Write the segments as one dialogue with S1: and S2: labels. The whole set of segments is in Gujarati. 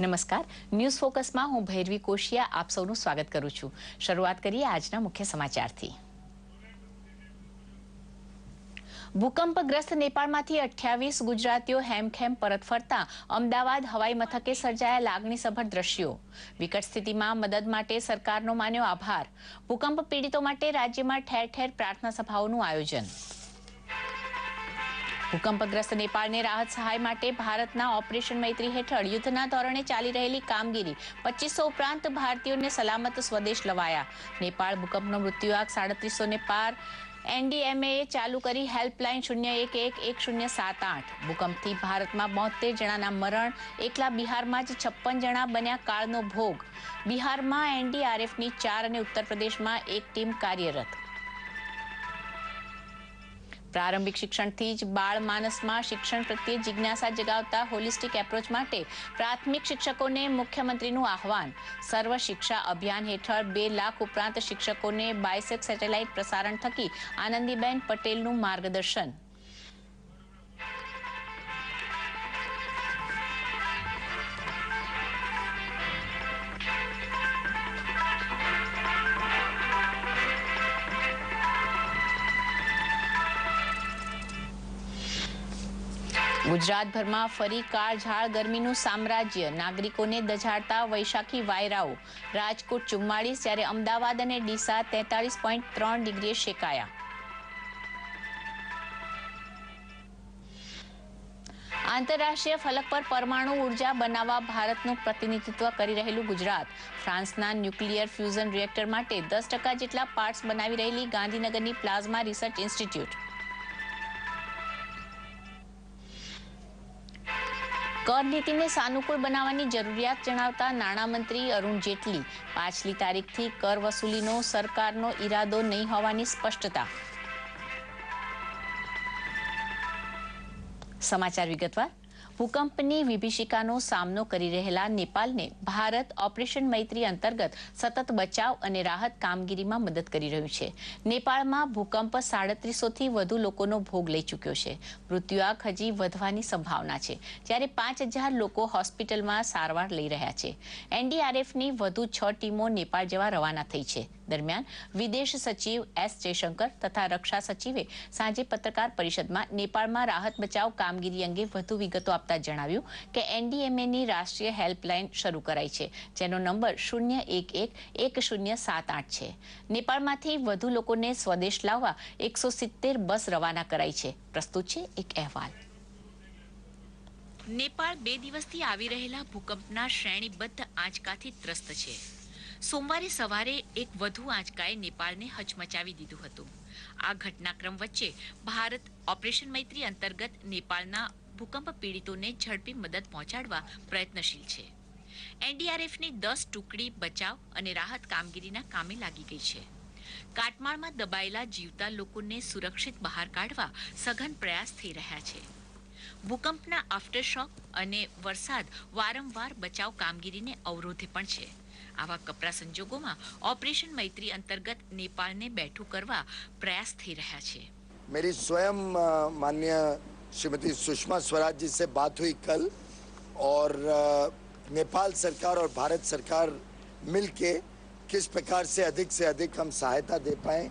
S1: નમસ્કાર, ન્યૂઝ ફોકસમાં હું ભૈરવી કોશિયા આપ સૌનું સ્વાગત કરું છું। શરૂઆત કરીએ આજના મુખ્ય સમાચારથી। ભૂકંપગ્રસ્ત નેપાળમાંથી 28 ગુજરાતીઓ હેમખેમ પરત ફરતા અમદાવાદ હવાઈ મથકે સર્જાયા લાગણીસભર દ્રશ્યો। વિકટ સ્થિતિમાં મદદ માટે સરકારનો માન્યો આભાર। ભૂકંપ પીડિતો માટે રાજ્યમાં ઠેર ઠેર પ્રાર્થના સભાઓનું આયોજન। ભૂકંપગ્રસ્ત નેપાળને રાહત સહાય માટે ભારતના ઓપરેશન મૈત્રી હેઠળ યુદ્ધના ધોરણે ચાલી રહેલી કામગીરી 2500 ઉપરાંત ભારતીયોને સલામત સ્વદેશ લવાયા। નેપાળ ભૂકંપનો મૃત્યુઆંક 3700 ને પાર। એનડીએમએ ચાલુ કરી હેલ્પલાઇન 0111078। ભૂકંપથી ભારતમાં 72 જણાના મરણ, એકલા બિહારમાં જ 56 જણા બન્યા કાળનો ભોગ। બિહારમાં એનડીઆરએફની 4 અને ઉત્તર પ્રદેશમાં 1 ટીમ કાર્યરત। પ્રારંભિક શિક્ષણથી જ બાળ માનસમાં શિક્ષણ પ્રત્યે જિજ્ઞાસા જગાવતા હોલિસ્ટિક એપ્રોચ માટે પ્રાથમિક શિક્ષકોને મુખ્યમંત્રીનું આહવાન। સર્વ શિક્ષા અભિયાન હેઠળ 2 લાખ ઉપરાંત શિક્ષકોને બાયસેગ સેટેલાઇટ પ્રસારણ થકી આનંદીબેન પટેલનું માર્ગદર્શન। ગુજરાતભરમાં ફરી કાળઝાળ ગરમીનું સામ્રાજ્ય, નાગરિકોને દઝાડતા વૈશાખી વાયરાઓ। રાજકોટ 44 જ્યારે અમદાવાદ અને ડીસા 43.3 ડિગ્રીએ શેકાયા। આંતરરાષ્ટ્રીય ફલક પર પરમાણુ ઉર્જા બનાવવા ભારતનું પ્રતિનિધિત્વ કરી રહેલું ગુજરાત। ફ્રાન્સના ન્યુક્લિયર ફ્યુઝન રિએક્ટર માટે 10% જેટલા પાર્ટ્સ બનાવી રહેલી ગાંધીનગરની પ્લાઝમા રિસર્ચ ઇન્સ્ટિટ્યૂટ। કર નીતિને સાનુકૂળ બનાવવાની જરૂરિયાત જણાવતા નાણામંત્રી અરુણ જેટલી। પાછલી તારીખથી કર વસૂલીનો સરકારનો ઈરાદો નહીં હોવાની સ્પષ્ટતા। સમાચાર વિગતવાર। ભૂકંપની વિભીષિકાનો સામનો કરી રહેલા નેપાળને ભારત ઓપરેશન મૈત્રી અંતર્ગત સતત બચાવ અને રાહત કામગીરીમાં મદદ કરી રહ્યું છે। નેપાળમાં ભૂકંપ 3700થી વધુ લોકોનો ભોગ લઈ ચૂક્યો છે। મૃત્યુઆંક હજી વધવાની સંભાવના છે, જ્યારે 5000 લોકો હોસ્પિટલમાં સારવાર લઈ રહ્યા છે। એનડીઆરએફની વધુ 6 ટીમો નેપાળ જવા રવાના થઈ છે। દરમિયાન વિદેશ સચિવ એસ જયશંકર તથા રક્ષા સચિવે સાંજે પત્રકાર પરિષદમાં નેપાળમાં રાહત બચાવ કામગીરી અંગે વધુ વિગતો આપતા જણાવ્યું કે એનડીએમએની રાષ્ટ્રીય હેલ્પલાઇન શરૂ કરાઈ છે, જેનો નંબર 0111078 છે। નેપાળમાંથી વધુ લોકોને સ્વદેશ લાવવા 170 બસ રવાના કરાઈ છે। પ્રસ્તુત છે એક અહેવાલ। નેપાળ 2 દિવસથી આવી રહેલા ભૂકંપના શ્રેણીબદ્ધ આંચકાથી ત્રસ્ત છે। સોમવારે સવારે એક વધુ આંચકાએ નેપાળને હચમચાવી દીધું હતું। આ ઘટનાક્રમ વચ્ચે ભારત ઓપરેશન મૈત્રી અંતર્ગત નેપાળના ભૂકંપ પીડિતોને ઝડપી મદદ પહોંચાડવા પ્રયત્નશીલ છે। એનડીઆરએફની 10 ટુકડી બચાવ અને રાહત કામગીરીના કામે લાગી ગઈ છે। કાટમાળમાં દબાયેલા જીવતા લોકોને સુરક્ષિત બહાર કાઢવા સઘન પ્રયાસ થઈ રહ્યા છે। ભૂકંપના આફ્ટરશોક અને વરસાદ વારંવાર બચાવ કામગીરીને અવરોધે પણ છે। આવા કપરા સંજોગોમાં ઓપરેશન મૈત્રી અંતર્ગત નેપાળને બેઠું કરવા પ્રયાસ થઈ રહ્યા છે।
S2: मेरी स्वयं माननीय श्रीमती सुषमा स्वराज जी से बात हुई कल, और नेपाल सरकार और भारत सरकार मिलके किस प्रकार से अधिक हम सहायता दे पाएं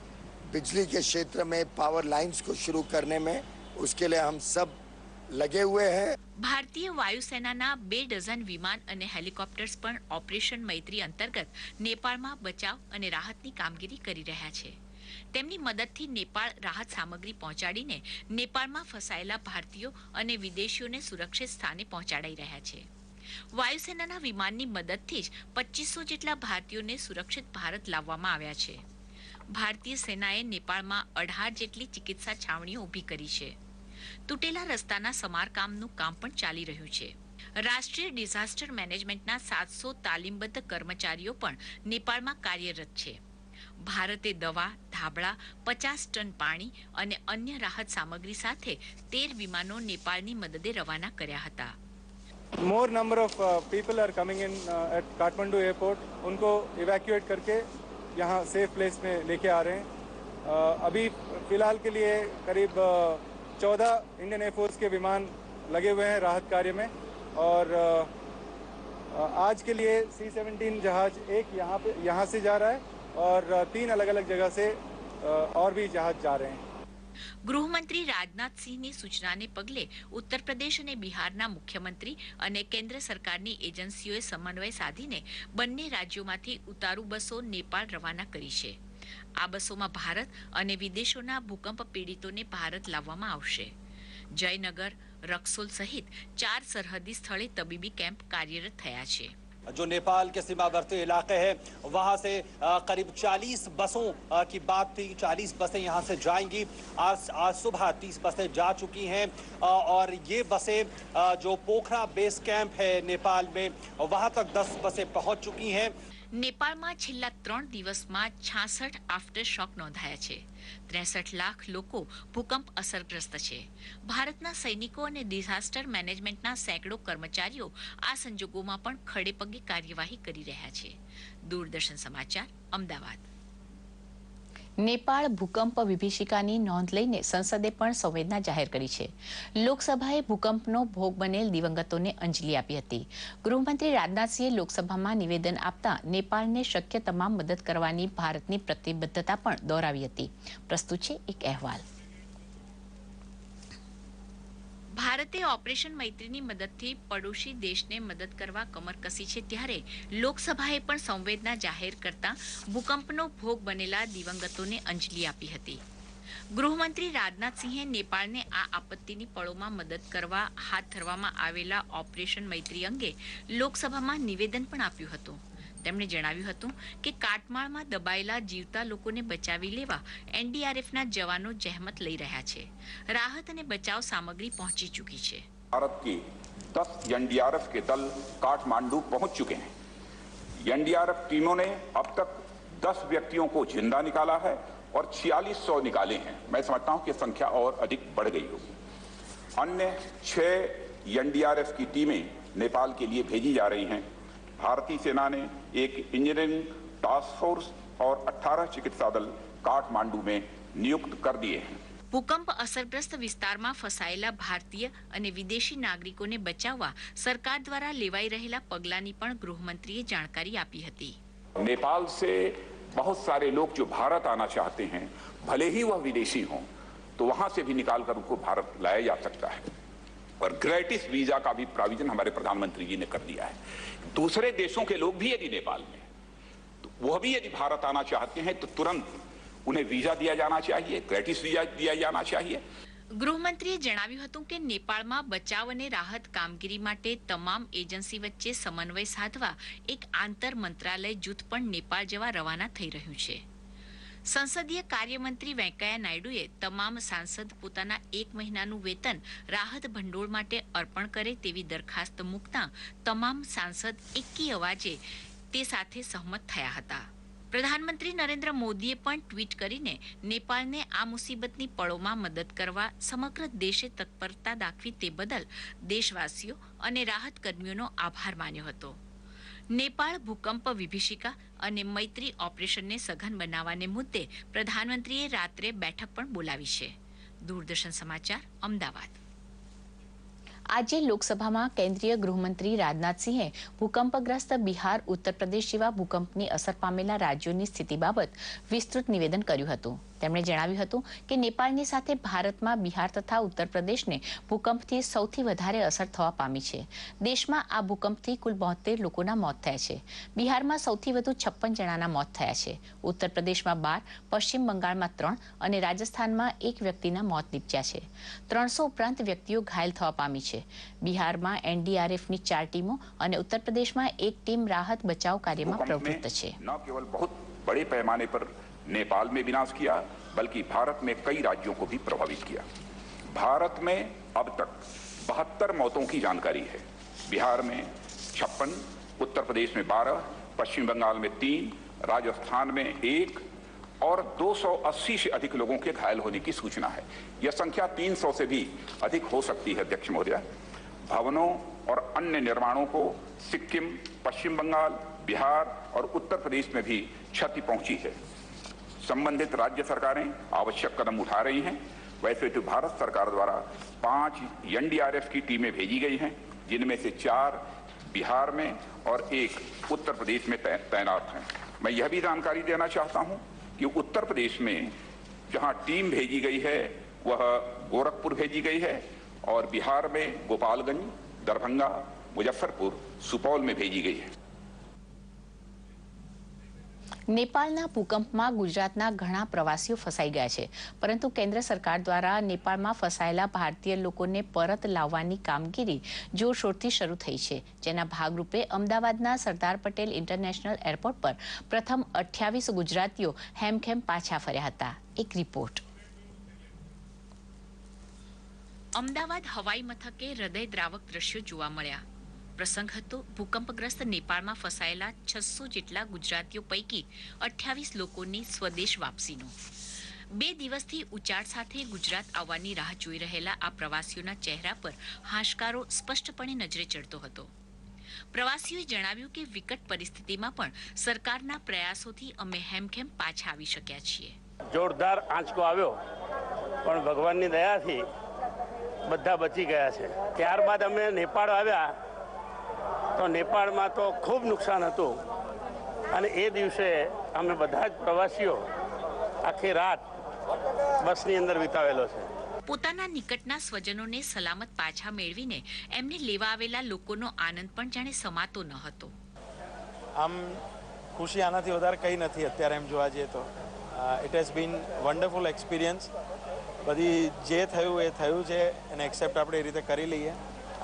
S2: बिजली के क्षेत्र में, पावर लाइंस को शुरू करने में, उसके लिए हम सब लगे हुए हैं।
S1: ભારતીય વાયુસેનાના 2 ડઝન વિમાન અને હેલિકોપ્ટર્સ પણ ઓપરેશન મૈત્રી અંતર્ગત નેપાળમાં બચાવ અને રાહતની કામગીરી કરી રહ્યા છે। તેમની મદદથી નેપાળ રાહત સામગ્રી પહોંચાડીને નેપાળમાં ફસાયેલા ભારતીયો અને વિદેશીઓને સુરક્ષિત સ્થાને પહોંચાડાઈ રહ્યા છે। વાયુસેનાના વિમાનની મદદથી જ 2500 જેટલા ભારતીયોને સુરક્ષિત ભારત લાવવામાં આવ્યા છે। ભારતીય સેનાએ નેપાળમાં 18 જેટલી ચિકિત્સા છાવણીઓ ઊભી કરી છે। તૂટેલા રસ્તાના સમારકામનું કામ પણ ચાલી રહ્યું છે। રાષ્ટ્રીય ડિઝાસ્ટર મેનેજમેન્ટના 700 તાલીમબદ્ધ કર્મચારીઓ પણ નેપાળમાં કાર્યરત છે। ભારતે દવા, ધાબળા, 50 ટન પાણી અને અન્ય રાહત સામગ્રી સાથે 13 વિમાનો નેપાળની મદદે રવાના કર્યા હતા।
S3: More number of people are coming in at Kathmandu airport. उनको evacuate करके यहाँ safe place में लेके आ रहे हैं। अभी फिलहाल के लिए करीब 14 इंडियन एयरफोर्स के विमान लगे हुए हैं राहत कार्य में, और आज के लिए C-17 जहाज एक यहाँ से जा रहा है और 3 अलग अलग जगह से और भी जहाज जा रहे हैं।
S1: ગૃહમંત્રી રાજનાથસિંહની સૂચનાને પગલે ઉત્તર પ્રદેશ અને બિહારના મુખ્યમંત્રી અને કેન્દ્ર સરકારની એજન્સીઓએ સમન્વય સાધીને બંને રાજ્યોમાંથી ઉતારુ બસો નેપાળ રવાના કરી છે. આ બસોમાં ભારત અને વિદેશોના ભૂકંપ પીડિતોને ભારત લાવવામાં આવશે. જયનગર, રક્સોલ સહિત 4 સરહદી સ્થળે તબીબી કેમ્પ કાર્યરત થયા છે.
S4: जो नेपाल के सीमावर्ती इलाके हैं वहां से करीब 40 बसों की बात थी. 40 बसें यहां से जाएंगी. आज सुबह 30 बसें जा चुकी हैं और ये बसें जो पोखरा बेस कैंप है नेपाल में वहां तक 10 बसें पहुंच चुकी हैं.
S1: નેપાળમાં છેલ્લા 3 દિવસમાં 66 આફ્ટર શોક નોંધાયા છે. 63 લાખ લોકો ભૂકંપ અસરગ્રસ્ત છે. ભારતના સૈનિકો અને ડિઝાસ્ટર મેનેજમેન્ટના સેંકડો કર્મચારીઓ આ સંજોગોમાં પણ ખડેપગે કાર્યવાહી કરી રહ્યા છે. દૂરદર્શન સમાચાર, અમદાવાદ. નેપાળ ભૂકંપ વિભીષિકાની નોંધ લઈને સંસદે પણ સંવેદના જાહેર કરી છે. લોકસભાએ ભૂકંપનો ભોગ બનેલ દિવંગતોને અંજલિ આપી હતી. ગૃહમંત્રી રાજનાથસિંહે લોકસભામાં નિવેદન આપતા નેપાળને શક્ય તમામ મદદ કરવાની ભારતની પ્રતિબદ્ધતા પણ દોહરાવી હતી. પ્રસ્તુત છે એક અહેવાલ. ભારતે ઓપરેશન મૈત્રીની મદદથી પડોશી દેશને મદદ કરવા કમર કસી છે, ત્યારે લોકસભાએ પણ સંવેદના જાહેર કરતા ભૂકંપનો ભોગ બનેલા દિવંગતોને અંજલિ આપી હતી. ગૃહમંત્રી રાજનાથસિંહે નેપાળને આ આપત્તિની પળોમાં મદદ કરવા હાથ ધરવામાં આવેલા ઓપરેશન મૈત્રી અંગે લોકસભામાં નિવેદન પણ આપ્યું હતું. તેમણે જણાવ્યું હતું કે કાટમાળમાં દબાયેલા જીવતા લોકોને બચાવી લેવા એનડીઆરએફના જવાનો જહેમત લઈ રહ્યા છે. રાહત અને બચાવ સામગ્રી પહોંચી ચૂકી છે.
S5: भारत की 10 एनडीआरएफ के दल काठमांडू पहुंच चुके हैं. एनडीआरएफ टीमों ने अब तक 10 व्यक्तियों को जिंदा निकाला है और 4600 निकाले हैं. मैं समझता हूं कि संख्या और अधिक बढ़ गई होगी. अन्य 6 एनडीआरएफ की टीमें नेपाल के लिए भेजी जा रही हैं. भारतीय सेना ने एक इंजीनियरिंग टास्क फोर्स और 18 चिकित्सा दल काठमांडू में नियुक्त कर दिए हैं.
S1: ભૂકંપ અસરગ્રસ્ત વિસ્તારમાં ફસાયેલા ભારતીય અને વિદેશી નાગરિકોને બચાવવા સરકાર દ્વારા લેવાઈ રહેલા પગલાંની પણ ગૃહમંત્રીએ જાણકારી આપી હતી.
S5: नेपाल से बहुत सारे लोग जो भारत आना चाहते हैं, भले ही वह विदेशी हों, तो वहां से भी निकाल कर उनको भारत लाया जा सकता है. और ग्रेटिस वीजा का भी प्रोविजन हमारे प्रधानमंत्री जी ने कर दिया है. दूसरे देशों के लोग भी यदि नेपाल में तो वह भी यदि भारत आना चाहते हैं तो तुरंत उन्हें वीजा दिया जाना चाहिए, ग्रेटिस वीजा दिया जाना चाहिए.
S1: ગૃહમંત્રીએ જણાવ્યું હતું કે નેપાળમાં બચાવ અને રાહત કામગીરી માટે તમામ એજન્સી વચ્ચે સમન્વય સાધવા એક આંતર મંત્રાલય જૂથ પણ નેપાળ જવા રવાના થઈ રહ્યું છે. સંસદીય કાર્યમંત્રી વેંકૈયા નાયડુએ તમામ સાંસદ પોતાના 1 મહિનાનું વેતન રાહત ભંડોળ માટે અર્પણ કરે તેવી દરખાસ્ત મૂકતા તમામ સાંસદ એકી અવાજે તે સાથે સહમત થયા હતા. પ્રધાનમંત્રી નરેન્દ્ર મોદીએ પણ ટ્વીટ કરીને નેપાળને આ મુસીબતની પળોમાં મદદ કરવા સમગ્ર દેશે તત્પરતા દાખવી તે બદલ દેશવાસીઓ અને રાહત કર્મીઓનો આભાર માન્યો હતો. નેપાળ ભૂકંપ વિભીષિકા અને મૈત્રી ઓપરેશનને સઘન બનાવવાને મુદ્દે પ્રધાનમંત્રીએ રાત્રે બેઠક પણ બોલાવી છે. દૂરદર્શન સમાચાર, અમદાવાદ. આજે લોકસભામાં કેન્દ્રીય ગૃહમંત્રી રાજનાથસિંહે ભૂકંપગ્રસ્ત બિહાર, ઉત્તર પ્રદેશ જેવા ભૂકંપની અસર પામેલા રાજ્યોની સ્થિતિ બાબત વિસ્તૃત નિવેદન કર્યું હતું. તેમણે જણાવ્યું હતું કે નેપાળની સાથે ભારતમાં બિહાર તથા ઉત્તર પ્રદેશને ભૂકંપથી સૌથી વધારે અસર થવા પામી છે. દેશમાં આ ભૂકંપથી કુલ 72 લોકોના મોત થયા છે. બિહારમાં સૌથી વધુ 56 જણાના મોત થયા છે. ઉત્તર પ્રદેશમાં 12, પશ્ચિમ બંગાળમાં 3 અને રાજસ્થાનમાં 1 વ્યક્તિના મોત નીપજ્યા છે. 300 ઉપરાંત વ્યક્તિઓ ઘાયલ થવા પામી છે. બિહારમાં એનડીઆરએફની 4 ટીમો અને ઉત્તર પ્રદેશમાં 1 ટીમ રાહત બચાવ કાર્યમાં પ્રવૃત્ત છે.
S5: न केवल बहुत बड़े पैमाने पर नेपाल में विनाश किया, बल्कि भारत में कई राज्यों को भी प्रभावित किया. भारत में अब तक 72 मौतों की जानकारी है. बिहार में 56, उत्तर प्रदेश में 12, पश्चिम बंगाल में 3, राजस्थान में 1 और 280 से अधिक लोगों के घायल होने की सूचना है. यह संख्या 300 से भी अधिक हो सकती है. अध्यक्ष महोदय, भवनों और अन्य निर्माणों को सिक्किम, पश्चिम बंगाल, बिहार और उत्तर प्रदेश में भी क्षति पहुंची है. संबंधित राज्य सरकारें आवश्यक कदम उठा रही हैं. वैसे तो भारत सरकार द्वारा 5 एनडीआरएफ की टीमें भेजी गई हैं, जिनमें से 4 बिहार में और एक उत्तर प्रदेश में तैनात हैं। मैं यह भी जानकारी देना चाहता हूं कि उत्तर प्रदेश में जहां टीम भेजी गई है वह गोरखपुर भेजी गई है और बिहार में गोपालगंज, दरभंगा, मुजफ्फरपुर, सुपौल में भेजी गई है।
S1: નેપાળના ભૂકંપમાં ગુજરાતના ઘણા પ્રવાસીઓ ફસાઈ ગયા છે, પરંતુ કેન્દ્ર સરકાર દ્વારા નેપાળમાં ફસાયેલા ભારતીય લોકોને પરત લાવવાની કામગીરી જોરશોરથી શરૂ થઈ છે, જેના ભાગરૂપે અમદાવાદના સરદાર પટેલ ઇન્ટરનેશનલ એરપોર્ટ પર પ્રથમ 28 ગુજરાતીઓ હેમખેમ પાછા ફર્યા હતા। એક રિપોર્ટ। અમદાવાદ હવાઈ મથકે હૃદયદ્રાવક દ્રશ્યો જોવા મળ્યા। પ્રસંગ હતો ભૂકંપગ્રસ્ત નેપાળમાં ફસાયેલા 600 જેટલા ગુજરાતીઓ પૈકી 28 લોકોની સ્વદેશ વાપસીનો। 2 દિવસથી ઉચાડ સાથે ગુજરાત આવવાની રાહ જોઈ રહેલા આ પ્રવાસીઓના ચહેરા પર હાશકારો સ્પષ્ટપણે નજરે ચડતો હતો। પ્રવાસીઓએ જણાવ્યું કે વિકટ પરિસ્થિતિમાં પણ સરકારના પ્રયાસોથી અમે હેમખેમ પાછા આવી શક્યા છીએ।
S6: જોરદાર આંચકો આવ્યો, પણ ભગવાનની દયાથી બધા બચી ગયા છે। ત્યારબાદ અમે નેપાળ આવ્યા તો નેપાળમાં તો ખૂબ નુકસાન હતું અને એ દિવસે અમે બધા જ પ્રવાસીઓ આખી રાત બસની અંદર વિતાવેલો છે।
S1: પોતાના નિકટના સ્વજનોને સલામત પાછા મેળવીને એમને લેવા આવેલા લોકોનો આનંદ પણ જાણે સમાતો ન હતો।
S7: આમ ખુશી આનાથી વધારે કંઈ નથી અત્યારે એમ જોવા જઈએ તો। It has been wonderful experience. બધી જે થયું એ થયું છે અને એક્સેપ્ટ આપણે એ રીતે કરી લઈએ।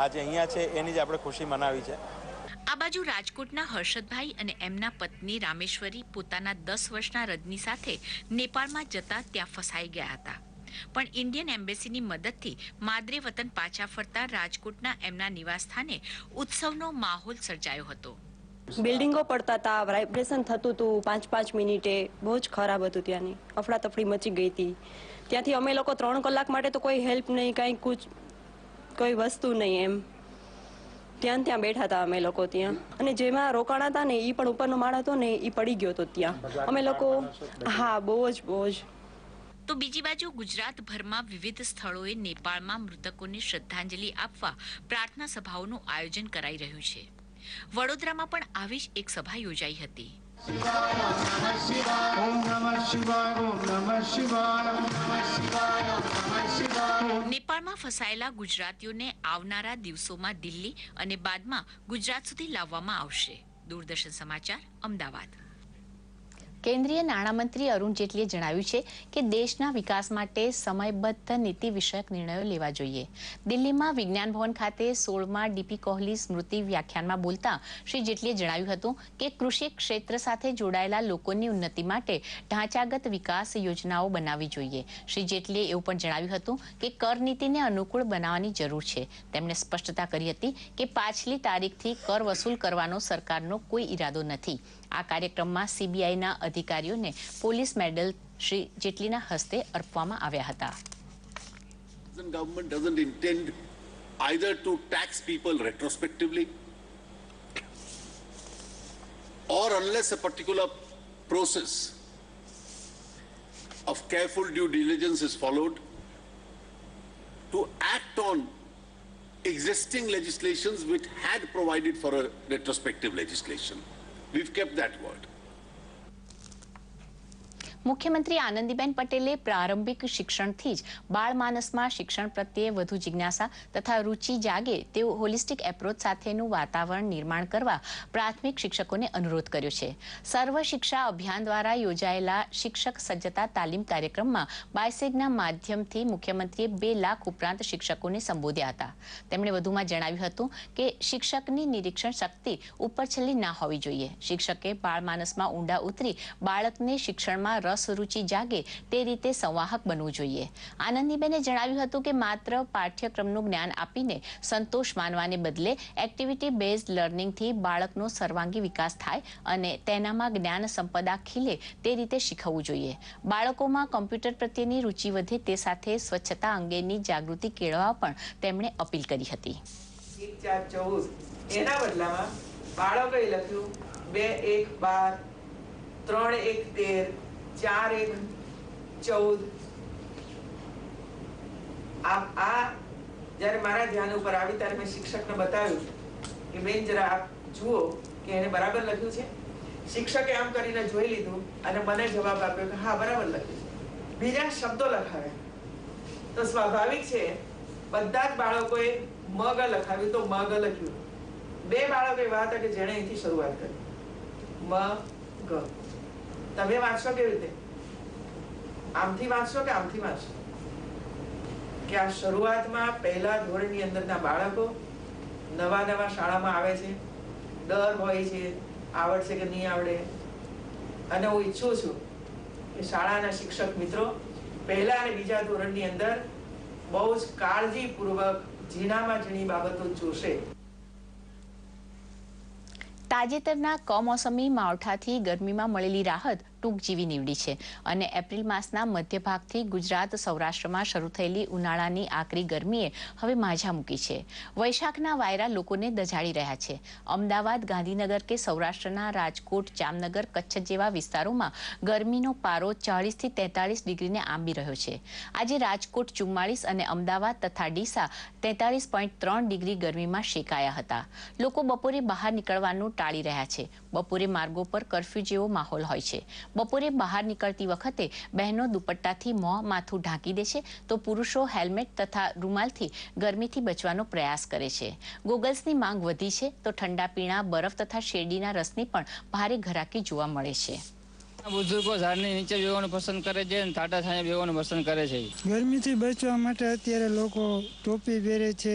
S7: આજે અહીંયા છે એની જ આપણે ખુશી મનાવી છે।
S1: આ બાજુ રાજકોટના હર્ષદભાઈ અને એમના પત્ની રામેશ્વરી પોતાના 10 વર્ષના રજની સાથે નેપાળમાં જતા ત્યાં ફસાઈ ગયા હતા, પણ ઇન્ડિયન એમ્બેસીની મદદથી માદરે વતન પાછા ફરતા રાજકોટના એમના નિવાસસ્થાને ઉત્સવનો માહોલ સર્જાયો હતો।
S8: બિલ્ડિંગો પડતા હતા, વાઇબ્રેશન થતું હતું 5-5 મિનિટે, બહુ જ ખરાબ હતું। ત્યાંની અફડાતફડી મચી ગઈ હતી। ત્યાંથી અમે લોકો 3 કલાક માટે તો કોઈ હેલ્પ નહીં, કાંઈ કોઈ વસ્તુ નહીં, એમ ત્યાં બેઠા હતા અમે લોકો ત્યાં। અને જેમાં રોકાણા હતા ને એ પણ ઉપરનો માળ હતો ને એ પડી ગયો હતો ત્યાં અમે લોકો। હા, બહુ જ।
S1: તો બીજી બાજુ ગુજરાતભરમાં વિવિધ સ્થળોએ નેપાળમાં મૃતકોને શ્રદ્ધાંજલિ આપવા પ્રાર્થના સભાઓનું આયોજન કરાઈ રહ્યું છે। વડોદરામાં પણ આવી જ એક સભા યોજાઈ હતી। નેપાળમાં ફસાયેલા ગુજરાતીઓને આવનારા દિવસોમાં દિલ્હી અને બાદમાં ગુજરાત સુધી લાવવામાં આવશે। દૂરદર્શન સમાચાર, અમદાવાદ। કેન્દ્રીય નાણામંત્રી અરુણ જેટલીએ જણાવ્યું છે કે દેશના વિકાસ માટે સમયબદ્ધ નીતિ વિષયક નિર્ણયો લેવા જોઈએ। દિલ્હીમાં વિજ્ઞાન ભવન ખાતે 16મા ડીપી કોહલી સ્મૃતિ વ્યાખ્યાનમાં બોલતા શ્રી જેટલીએ જણાવ્યું હતું કે કૃષિ ક્ષેત્ર સાથે જોડાયેલા લોકોની ઉન્નતિ માટે ઢાંચાગત વિકાસ યોજનાઓ બનાવવી જોઈએ। શ્રી જેટલીએ એવું પણ જણાવ્યું હતું કે કર નીતિને અનુકૂળ બનાવવાની જરૂર છે। તેમણે સ્પષ્ટતા કરી હતી કે પાછલી તારીખથી કર વસૂલ કરવાનો સરકારનો કોઈ ઈરાદો નથી। આ કાર્યક્રમમાં સીબીઆઈના અધિકારીઓને પોલીસ મેડલ શ્રી જેટલીના હસ્તે અર્પવામાં આવ્યા હતા।
S9: The government doesn't intend either to tax people retrospectively or unless a particular process of careful due diligence is followed to act on existing legislations which had provided for a retrospective legislation. We've kept that word.
S1: મુખ્યમંત્રી આનંદીબેન પટેલે પ્રારંભિક શિક્ષણથી જ બાળમાનસમાં શિક્ષણ પ્રત્યે વધુ જિજ્ઞાસા તથા રુચિ જાગે તેવું હોલિસ્ટિક એપ્રોચ સાથેનું વાતાવરણ નિર્માણ કરવા પ્રાથમિક શિક્ષકોને અનુરોધ કર્યો છે। સર્વ શિક્ષા અભિયાન દ્વારા યોજાયેલા શિક્ષક સજ્જતા તાલીમ કાર્યક્રમમાં બાયસેગના માધ્યમથી મુખ્યમંત્રીએ 2 લાખ ઉપરાંત શિક્ષકોને સંબોધ્યા હતા। તેમણે વધુમાં જણાવ્યું હતું કે શિક્ષકની નિરીક્ષણ શક્તિ ઉપરછલ્લી ના હોવી જોઈએ। શિક્ષકે બાળમાનસમાં ઊંડા ઉતરી બાળકને શિક્ષણમાં રુચિ જાગે તે રીતે સંવાહક બનવું જોઈએ। આનંદીબેને જણાવ્યું હતું કે માત્ર પાઠ્યક્રમનું જ્ઞાન આપીને સંતોષ માનવાને બદલે એક્ટિવિટી બેઝડ લર્નિંગથી બાળકનો સર્વાંગી વિકાસ થાય અને તેનામાં જ્ઞાન સંપદા ખીલે તે રીતે શીખવવું જોઈએ। બાળકોમાં કમ્પ્યુટર પ્રત્યેની રુચિ વધે તે સાથે સ્વચ્છતા અંગેની જાગૃતિ કેળવવા પણ તેમણે અપીલ કરી હતી।
S10: 1-4-14 એના બદલામાં બાળકોએ લખ્યું 2-1-12 3-1-13 4-1-14। આ જ્યારે મારા ધ્યાન ઉપર આવી ત્યારે મેં શિક્ષકને બતાવ્યું કે બેન જરા આપ જુઓ કે એને બરાબર લખ્યું છે. શિક્ષકે આમ કરીને જોઈ લીધું અને મને જવાબ આપ્યો કે હા બરાબર લખ્યું છે. બીજા શબ્દો લખાવ્યા તો સ્વાભાવિક છે બધા જ બાળકોએ મગ લખાવ્યું તો મગ લખ્યું. બે બાળકો એવા હતા કે જેણે અહીંથી શરૂઆત કરી મ ગ. તમે વાંચશો કેવી રીતે? આમથી વાંચશો કે આમથી વાંચશો? કે આ શરૂઆતમાં પહેલા ધોરણની અંદરના બાળકો નવા શાળામાં આવે છે, ડર હોય છે આવડશે કે નહીં આવડે. અને હું ઈચ્છું છું કે શાળાના શિક્ષક મિત્રો પહેલા અને બીજા ધોરણની અંદર બહુ જ કાળજીપૂર્વક ઝીણામાં ઝીણી બાબતો જોશે.
S1: તાજેતરના કમોસમી માવઠાથી ગરમીમાં મળેલી રાહત ટૂંક જીવી નીવડી છે અને એપ્રિલ માસના મધ્ય ભાગથી ગુજરાત સૌરાષ્ટ્રમાં શરૂ થયેલી ઉનાળાની આકરી ગરમીએ હવે માઝા મૂકી છે. વૈશાખના વાયરા લોકોને દઝાડી રહ્યા છે. અમદાવાદ, ગાંધીનગર કે સૌરાષ્ટ્રના રાજકોટ, જામનગર, કચ્છ જેવા વિસ્તારોમાં ગરમીનો પારો 40 થી 43 ડિગ્રીને આંબી રહ્યો છે. આજે રાજકોટ 44 અને અમદાવાદ તથા ડીસા 43.3 ડિગ્રી ગરમીમાં શેકાયા હતા. લોકો બપોરે બહાર નીકળવાનું ટાળી રહ્યા છે. બપોરે માર્ગો પર કર્ફ્યુ જેવો માહોલ હોય છે. બપોરે બહાર નીકળતી વખતે બહેનો દુપટ્ટાથી મોં માથું ઢાંકી દે છે તો પુરુષો હેલ્મેટ તથા રૂમાલથી ગરમીથી બચવાનો પ્રયાસ કરે છે. ગોગલ્સની માંગ વધી છે તો ઠંડા પીણા, બરફ તથા શેરડીના રસની પણ ભારે ઘરાકી જોવા મળે છે.
S11: બુઝુર્ગો ઝાડની નીચે બેવાનું પસંદ કરે છે અને ટાટા છાંયે બેવાનું પસંદ કરે છે.
S12: ગરમીથી બચવા માટે અત્યારે લોકો ટોપી પહેરે છે.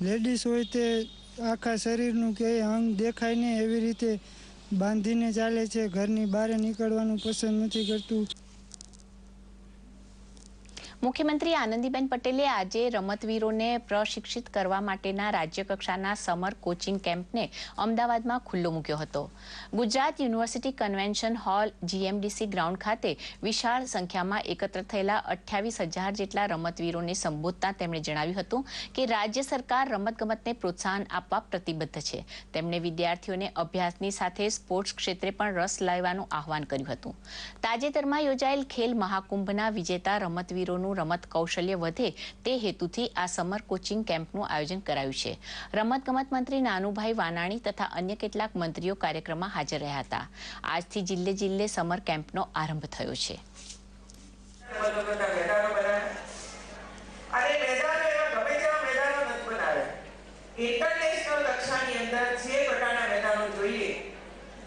S12: લેડીઝ હોય તે આખા શરીરનું કે અંગ દેખાય નહીં એવી રીતે બાંધીને ચાલે છે. ઘરની બહાર નીકળવાનું પસંદ નથી કરતું.
S1: મુખ્યમંત્રી આનંદીબેન પટેલે આજે રમતવીરોને પ્રશિક્ષિત કરવા માટેના રાજ્યકક્ષાના સમર કોચિંગ કેમ્પને અમદાવાદમાં ખુલ્લો મૂક્યો હતો. Gujarat university convention hall GMDC ground ખાતે વિશાળ સંખ્યામાં એકત્ર થયેલા 28,000 જેટલા રમતવીરોને સંબોધતા તેમણે જણાવ્યું હતું કે રાજ્ય સરકાર રમતગમતને પ્રોત્સાહન આપવા પ્રતિબદ્ધ છે. તેમણે વિદ્યાર્થીઓને અભ્યાસની સાથે સ્પોર્ટ્સ ક્ષેત્રે પણ રસ લેવાનું આહવાન કર્યું હતું. તાજેતરમાં યોજાયેલ ખેલ મહાકુંભના વિજેતા રમતવીરોનું રમત કૌશલ્ય વધે તે હેતુથી આ સમર કોચિંગ કેમ્પનું આયોજન કરાયું છે. રમતગમત મંત્રી નાનુભાઈ વાનાણી તથા અન્ય કેટલાક મંત્રીઓ કાર્યક્રમમાં હાજર રહ્યા હતા. આજથી જિલ્લે જિલ્લે સમર કેમ્પનો આરંભ થયો છે.
S10: ઇન્ટરનેશનલ કક્ષાની અંદર જે પ્રકારના મેદાનો જોઈએ,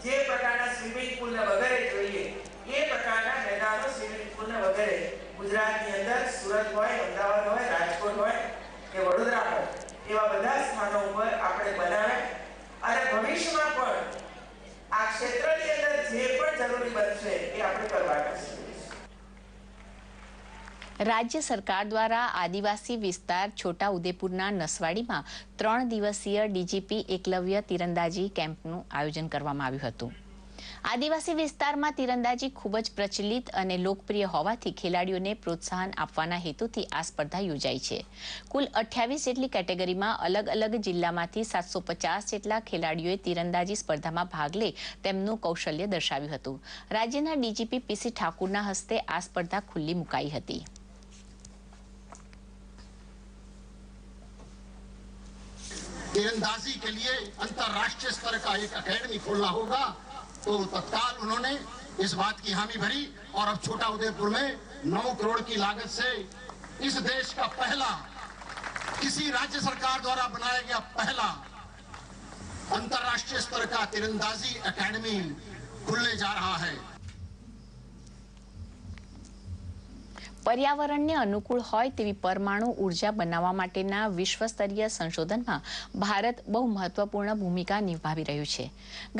S10: જે પ્રકારના સ્વિમિંગ પુલ વગેરે જોઈએ, એ પ્રકારના મેદાનો સ્વિમિંગ પુલ વગેરે ગુજરાતની અંદર સુરત હોય, અમદાવાદ હોય, રાજકોટ હોય કે વડોદરા હોય એવા બધા સ્થાનો ઉપર આપણે બનાવે અને ભવિષ્યમાં પણ આ ક્ષેત્રની અંદર જે પણ જરૂરી બનશે એ આપણે કરવાના છે.
S1: રાજ્ય સરકાર દ્વારા આદિવાસી વિસ્તાર છોટા ઉદેપુરના નસવાડીમાં 3 દિવસીય DGP એકલવ્ય તીરંદાજી કેમ્પનું આયોજન કરવામાં આવ્યું હતું. આદિવાસી વિસ્તારમાં તીરંદાજી ખૂબ જ પ્રચલિત અને લોકપ્રિય હોવાથી ખેલાડીઓને પ્રોત્સાહન આપવાના હેતુથી આ સ્પર્ધા યોજાઈ છે. કુલ 28 જેટલી કેટેગરીમાં અલગ અલગ જિલ્લામાંથી 750 જેટલા ખેલાડીઓએ તીરંદાજી સ્પર્ધામાં ભાગ લઈ તેમનું કૌશલ્ય દર્શાવ્યું હતું. રાજ્યના DGP PC ઠાકુરના હસ્તે આ સ્પર્ધા ખુલ્લી મુકાઈ હતી.
S13: तीरंदाजी के लिए अंतर्राष्ट्रीय स्तर का एक अकेडमी खोलना होगा तो तत्काल उन्होंने इस बात की हामी भरी और अब छोटा उदेपुर में 9 करोड़ की लागत से इस देश का पहला किसी राज्य सरकार द्वारा बनाया गया पहला अंतर्राष्ट्रीय स्तर का तीरंदाजी अकेडमी खुलने जा रहा है.
S1: પર્યાવરણને અનુકૂળ હોય તેવી પરમાણુ ઉર્જા બનાવવા માટેના વિશ્વસ્તરીય સંશોધનમાં ભારત બહુ મહત્વપૂર્ણ ભૂમિકા નિભાવી રહ્યું છે.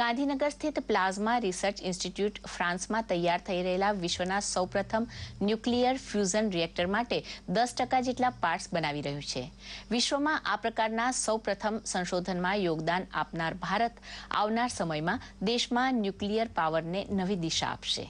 S1: ગાંધીનગર સ્થિત પ્લાઝમા રિસર્ચ ઇન્સ્ટિટ્યૂટ ફ્રાન્સમાં તૈયાર થઈ રહેલા વિશ્વના સૌપ્રથમ ન્યુક્લિયર ફ્યુઝન રિએક્ટર માટે 10% જેટલા પાર્ટ્સ બનાવી રહ્યું છે. વિશ્વમાં આ પ્રકારના સૌપ્રથમ સંશોધનમાં યોગદાન આપનાર ભારત આવનાર સમયમાં દેશમાં ન્યુક્લિયર પાવરને નવી દિશા આપશે.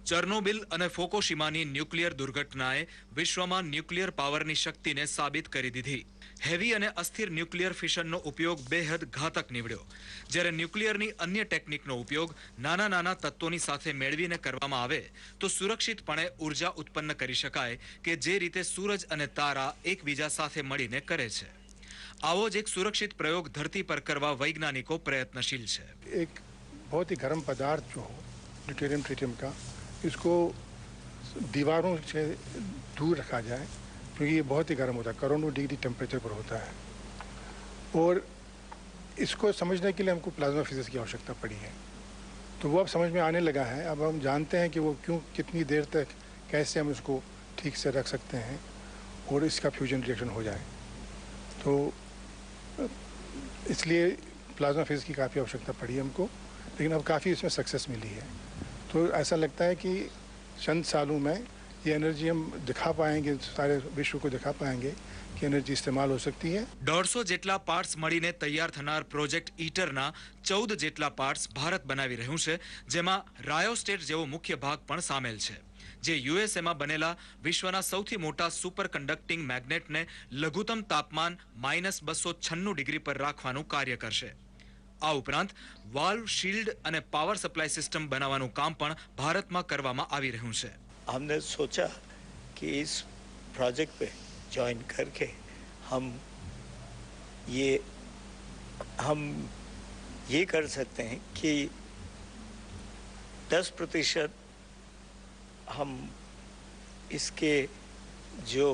S14: ચર્નોબિલ અને ફોકોશીમાની ન્યુક્લિયર દુર્ઘટનાએ વિશ્વમાં ન્યુક્લિયર પાવરની શક્તિને સાબિત કરી દીધી. હેવી અને અસ્થિર ન્યુક્લિયર ફિશનનો ઉપયોગ બેહદ ઘાતક નીવડ્યો. જ્યારે ન્યુક્લિયરની અન્ય ટેકનિકનો ઉપયોગ નાના નાના તત્વોની સાથે મેળવીને કરવામાં આવે તો સુરક્ષિતપણે ઉર્જા ઉત્પન્ન કરી શકાય કે જે રીતે સૂરજ અને તારા એકબીજા સાથે મળીને કરે છે. આવો જ એક સુરક્ષિત પ્રયોગ ધરતી પર કરવા વૈજ્ઞાનિકો પ્રયત્નશીલ છે.
S15: एक बहुत ही गर्म पदार्थ जो हो ड्यूटेरियम ट्रिटियम का, इसको दीवारों से दूर रखा जाए क्योंकि ये बहुत ही गर्म होता है, करोड़ों डिग्री टेम्परेचर पर होता है. और इसको समझने के लिए हमको प्लाज्मा फिजिक्स की आवश्यकता पड़ी है. तो वो अब समझ में आने लगा है. अब हम जानते हैं कि वो क्यों, कितनी देर तक, कैसे हम इसको ठीक से रख सकते हैं और इसका फ्यूजन रिएक्शन हो जाए. तो इसलिए प्लाज्मा फिजिक्स की काफ़ी आवश्यकता पड़ी है हमको, लेकिन अब काफ़ी इसमें सक्सेस मिली है. तो ऐसा लगता है कि चंद सालों में ये एनर्जी हम दिखा पाएंगे, सारे विश्व को दिखा पाएंगे कि एनर्जी इस्तेमाल हो सकती है. 150
S14: જેટલા પાર્ટ્સ મળીને તૈયાર થનાર પ્રોજેક્ટ ઈટરના 14 જેટલા પાર્ટ્સ ભારત બનાવી રહ્યું છે, જેમાં રાયોસ્ટેટ જેવો મુખ્ય ભાગ પણ સામેલ છે, જે યુએસએમાં બનેલા વિશ્વના સૌથી મોટા સુપર કંડક્ટિંગ મેગ્નેટને લઘુત્તમ તાપમાન -296 ડિગ્રી પર રાખવાનું કાર્ય કરશે. આ ઉપરાંત વાલ્વ, શિલ્ડ અને પાવર સપ્લાય સિસ્ટમ બનાવવાનું કામ પણ ભારતમાં કરવામાં આવી રહ્યું છે.
S16: हमने सोचा कि इस प्रोजेक्ट पे ज्वाइन करके हम ये कर सकते हैं कि 10% हम इसके जो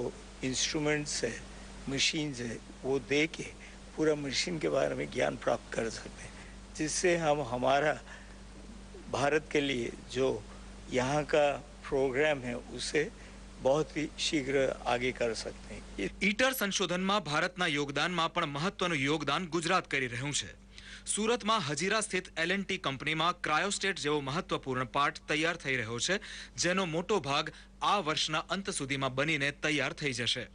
S16: इंस्ट्रूमेंट्स है, मशीन्स है, वो दे के पूरा मशीन के बारे में ज्ञान प्राप्त कर सकते हैं, जिससे हम हमारा भारत के लिए जो यहाँ का प्रोग्राम है उसे बहुत ही शीघ्र आगे कर सकते हैं.
S14: ઈટર સંશોધનમાં ભારતના યોગદાનમાં પણ મહત્વનું યોગદાન ગુજરાત કરી રહ્યું છે. સુરતમાં હજીરા સ્થિત L&T કંપનીમાં ક્રાયોસ્ટેટ જેવો મહત્વપૂર્ણ પાર્ટ તૈયાર થઈ રહ્યો છે, જેનો મોટો ભાગ આ વર્ષના અંત સુધીમાં બનીને તૈયાર થઈ જશે.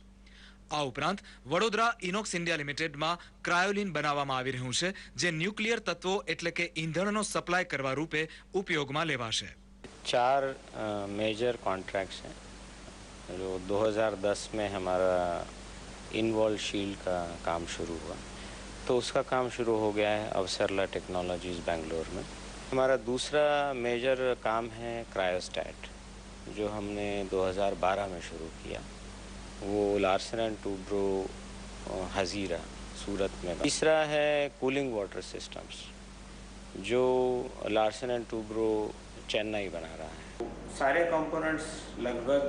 S14: આ ઉપરાંત વડોદરા ઇનોક્સ ઇન્ડિયા લિમિટેડમાં ક્રાયોલિન બનાવવામાં આવી રહ્યું છે, જે ન્યુક્લિયર તત્વો એટલે કે ઈંધણનો સપ્લાય કરવા રૂપે ઉપયોગમાં લેવાશે.
S17: 4 मेजर कॉन्ट्रैक्ट्स हैं. जो 2010 में हमारा इनवॉल शील्ड का काम शुरू हुआ, तो उसका काम शुरू हो गया है अवसरला टेक्नोलॉजीज बेंगलोर में. हमारा दूसरा मेजर काम है क्रायोस्टैट, जो हमने 2012 में शुरू किया. वो लार्सन एंड टूब्रो हजीरा सूरत में. तीसरा है कूलिंग वाटर सिस्टम्स, जो लार्सन एंड टूब्रो चेन्नई बना रहा है. सारे कंपोनेंट्स लगभग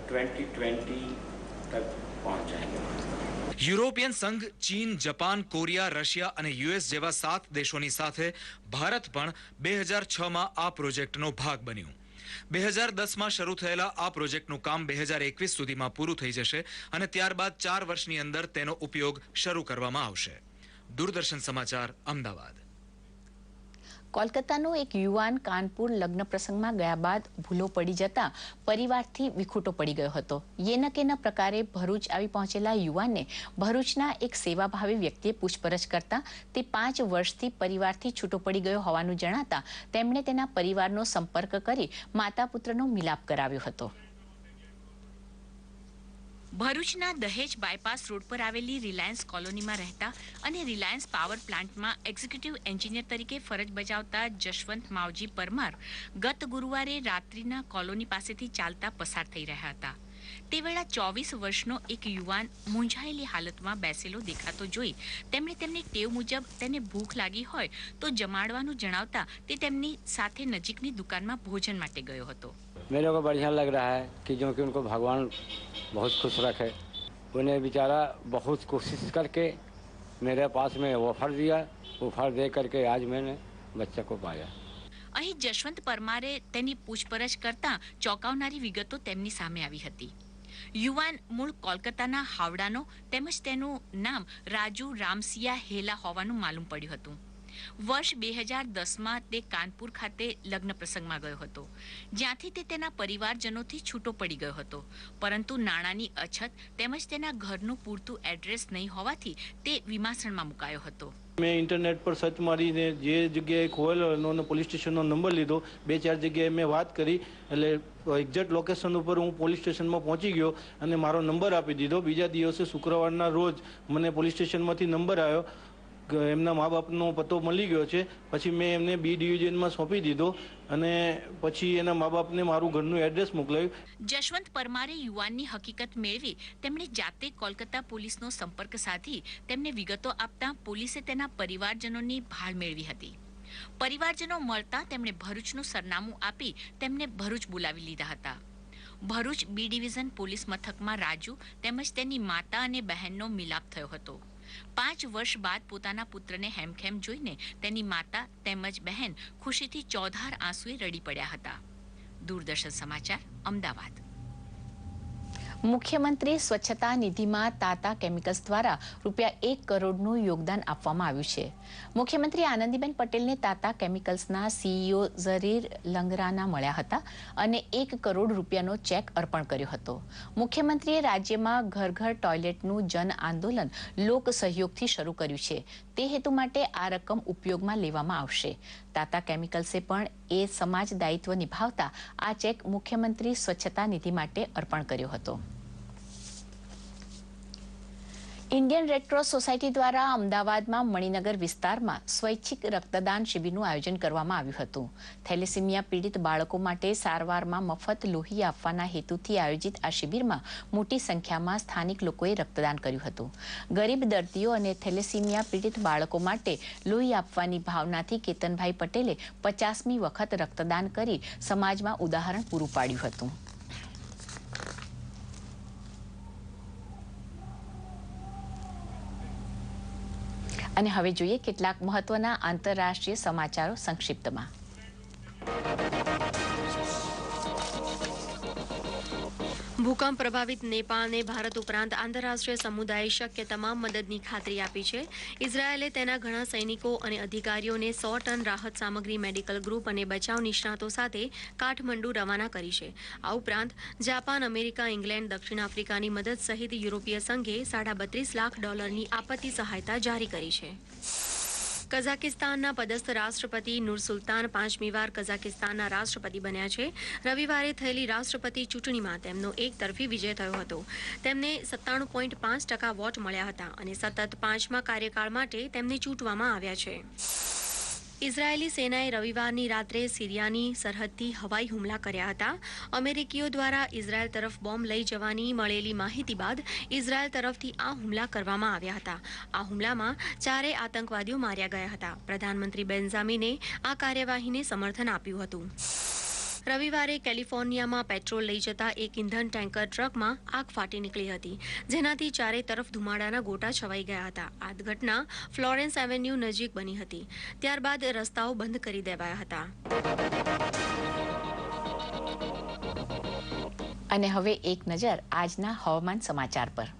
S17: 2020 तक पहुंच जाएंगे.
S14: યુરોપિયન સંઘ, ચીન, જાપાન, કોરિયા, રશિયા અને યુએસ જેવા 7 દેશોની સાથે ભારત પણ 2006માં આ પ્રોજેક્ટનો ભાગ બન્યું. 2010માં શરૂ થયેલા આ પ્રોજેક્ટનું કામ 2021 સુધીમાં પૂરું થઈ જશે અને ત્યારબાદ 4 વર્ષની અંદર તેનો ઉપયોગ શરૂ કરવામાં આવશે. દૂરદર્શન સમાચાર, અમદાવાદ.
S1: કોલકાતાનો એક યુવાન કાનપુર લગ્ન પ્રસંગમાં ગયા બાદ ભૂલો પડી જતા પરિવારથી વિખૂટો પડી ગયો હતો. યેન કેન પ્રકારે ભરૂચ આવી પહોંચેલા યુવાનને ભરૂચના એક સેવાભાવી વ્યક્તિએ પૂછપરછ કરતા તે 5 વર્ષથી પરિવારથી છૂટો પડી ગયો હોવાનું જણાતા તેમણે તેના પરિવારનો સંપર્ક કરી માતા પુત્રનો મિલાપ કરાવ્યો હતો. ભરૂચના દહેજ બાયપાસ રોડ પર આવેલી રિલાયન્સ કોલોનીમાં રહેતા અને રિલાયન્સ પાવર પ્લાન્ટમાં એક્ઝિક્યુટિવ એન્જિનિયર તરીકે ફરજ બજાવતા જશવંત માવજી પરમાર ગત ગુરુવારે રાત્રિના કોલોની પાસેથી ચાલતા પસાર થઈ રહ્યા હતા. તે વેળા 24 વર્ષનો એક યુવાન મૂંઝાયેલી હાલતમાં બેસેલો દેખાતો જોઈ તેમણે તેમને ટેવ મુજબ તેને ભૂખ લાગી હોય તો જમાડવાનું જણાવતા તે તેમની સાથે નજીકની દુકાનમાં ભોજન માટે ગયો હતો.
S11: मेरे को बढ़िया लग रहा है कि जो कि उनको भगवान बहुत खुश रखे. उन्हें बेचारा बहुत कोशिश करके मेरे पास में ऑफर दिया. ऑफर दे करके आज मैंने बच्चे को पाया.
S1: અહીં જશવંત પરમારે તેની પૂછપરછ કરતા ચોંકાવનારી વિગતો તેમની સામે આવી હતી. યુવાન મૂળ કોલકાતાના હાવડાનો તેમજ તેનું નામ રાજુ રામસિયા હેલા હોવાનું માલુમ પડ્યું હતું. વર્ષ 2010માં તે કાનપુર ખાતે લગ્ન પ્રસંગમાં ગયો હતો, જ્યાંથી તે તેના પરિવારજનોથી છૂટો પડી ગયો હતો, પરંતુ નાણાંની અછત તેમજ તેના ઘરનું પૂરતું એડ્રેસ નહીં હોવાથી તે વિમાસણમાં મુકાયો હતો.
S18: મેં ઇન્ટરનેટ પર સર્ચ મારીને જે જગ્યાએ ખોયેલો એનો પોલીસ સ્ટેશનનો નંબર લીધો. 2-4 જગ્યાએ મેં વાત કરી એટલે એક્ઝેક્ટ લોકેશન ઉપર હું પોલીસ સ્ટેશનમાં પહોંચી ગયો અને મારો નંબર આપી દીધો. બીજા દિવસે શુક્રવારના રોજ મને પોલીસ સ્ટેશનમાંથી નંબર આવ્યો એમના મા બાપનો પતો મળી ગયો છે, પછી મેં એમને બી ડિવિઝનમાં સોંપી દીધો અને પછી એના મા બાપને મારું ઘરનું એડ્રેસ મોકલાવ્યું.
S1: જશવંત પરમારે યુવાનની હકીકત મેળવી તેમણે જાતે કોલકાતા પોલીસનો સંપર્ક સાધી તેમને વિગતો આપતા પોલીસે તેના પરિવારજનોની ભાળ મેળવી હતી. પરિવારજનો મળતા તેમણે ભરૂચનું સરનામું આપી તેમને ભરૂચ બોલાવી લીધા હતા. ભરૂચ બી ડિવિઝન પોલીસ મથકમાં રાજુ તેમજ તેની માતા અને બહેનનો મિલાપ થયો હતો. 5 વર્ષ બાદ પોતાના પુત્રને હેમખેમ જોઈને તેની માતા તેમજ બહેન ખુશીથી ચોધાર આંસુએ રડી પડ્યા હતા. દૂરદર્શન સમાચાર, અમદાવાદ. મુખ્યમંત્રી સ્વચ્છતા નિધિમાં તાતા કેમિકલ્સ દ્વારા ₹1 કરોડનું યોગદાન આપવામાં આવ્યું છે. મુખ્યમંત્રી આનંદીબેન પટેલને તાતા કેમિકલ્સના સીઈઓ ઝરીર લંગરાના મળ્યા હતા અને ₹1 કરોડ ચેક અર્પણ કર્યો હતો. મુખ્યમંત્રીએ રાજ્યમાં ઘર ઘર ટોયલેટનું જન આંદોલન લોક સહયોગથી શરૂ કર્યું છે. તે હેતુ માટે આ રકમ ઉપયોગમાં લેવામાં આવશે. તાતા કેમિકલ્સે પણ એ સમાજ દાયિત્વ નિભાવતા આ ચેક મુખ્યમંત્રી સ્વચ્છતા નિધિ માટે અર્પણ કર્યો હતો. ઇન્ડિયન રેડક્રોસ સોસાયટી દ્વારા અમદાવાદમાં મણિનગર વિસ્તારમાં સ્વૈચ્છિક રક્તદાન શિબિરનું આયોજન કરવામાં આવ્યું હતું. થેલેસીમિયા પીડિત બાળકો માટે સારવારમાં મફત લોહી આપવાના હેતુથી આયોજિત આ શિબિરમાં મોટી સંખ્યામાં સ્થાનિક લોકોએ રક્તદાન કર્યું હતું. ગરીબ દર્દીઓ અને થેલેસીમિયા પીડિત બાળકો માટે લોહી આપવાની ભાવનાથી કેતનભાઈ પટેલે 50મી વખત રક્તદાન કરી સમાજમાં ઉદાહરણ પૂરું પાડ્યું હતું. અને હવે જોઈએ કેટલાક મહત્વના આંતરરાષ્ટ્રીય સમાચારો સંક્ષિપ્તમાં.
S19: ભૂકંપ પ્રભાવિત નેપાળને ભારત ઉપરાંત આંતરરાષ્ટ્રીય સમુદાયે શક્ય તમામ મદદની ખાતરી આપી છે. ઇઝરાયેલે તેના ઘણા સૈનિકો અને અધિકારીઓને 100 ટન રાહત સામગ્રી મેડિકલ ગ્રુપ અને બચાવ નિષ્ણાતો સાથે કાઠમંડુ રવાના કરી છે. આ ઉપરાંત જાપાન, અમેરિકા, ઇંગ્લેન્ડ, દક્ષિણ આફ્રિકાની મદદ સહિત યુરોપીય સંઘે $32 લાખ આપત્તિ સહાયતા જારી કરી છે. કઝાકિસ્તાનના પદસ્થ રાષ્ટ્રપતિ નુરસુલ્તાન 5મી વાર કઝાકિસ્તાનના રાષ્ટ્રપતિ બન્યા છે. રવિવારે થયેલી રાષ્ટ્રપતિ ચૂંટણીમાં તેમનો એકતરફી વિજય થયો હતો. તેમને 97.5% વોટ મળ્યા હતા અને સતત 5મા કાર્યકાળ માટે તેમને ચૂંટવામાં આવ્યા છે. ઇઝરાયેલી સેનાએ રવિવારની રાત્રે સિરિયાની સરહદથી હવાઈ હુમલા કર્યા હતા. અમેરિકીઓ દ્વારા ઇઝરાયેલ તરફ બોમ્બ લઈ જવાની મળેલી માહિતી બાદ ઇઝરાયેલ તરફથી આ હુમલા કરવામાં આવ્યા હતા. આ હુમલામાં 4 આતંકવાદીઓ માર્યા ગયા હતા. પ્રધાનમંત્રી બેન્ઝામિને આ કાર્યવાહીને સમર્થન આપ્યું હતું. રવિવારે કેલિફોર્નિયામાં પેટ્રોલ લઈ જતા એક ઇંધણ ટેન્કર ટ્રકમાં આગ ફાટી નીકળી હતી, જેનાથી ચારે તરફ ધુમાડાના ગોટા છવાઈ ગયા હતા. આ ઘટના ફ્લોરેન્સ એવેન્યુ નજીક બની હતી. ત્યારબાદ રસ્તાઓ બંધ કરી દેવાયા હતા.
S1: અને હવે એક નજર આજના હવામાન સમાચાર પર.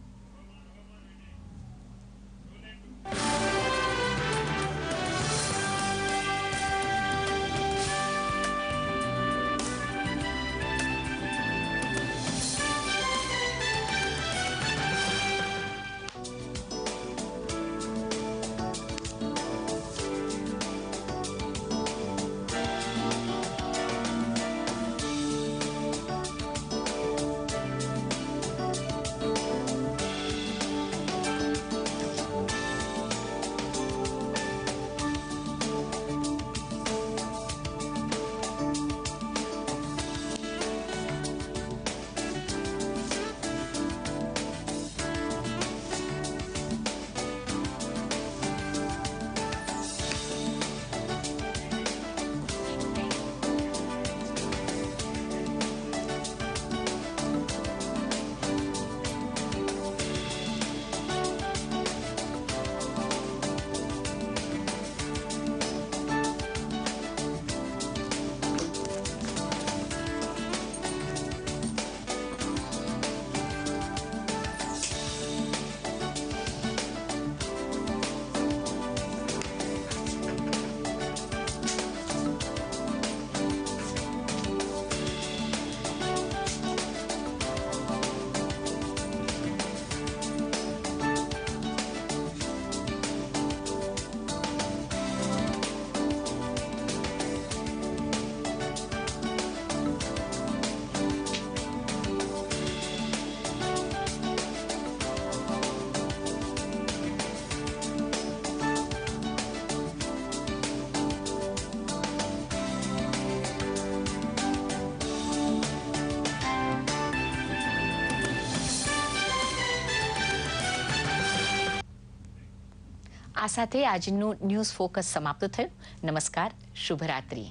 S1: આ સાથે આજનું ન્યૂઝ ફોકસ સમાપ્ત થયું. નમસ્કાર, શુભરાત્રી.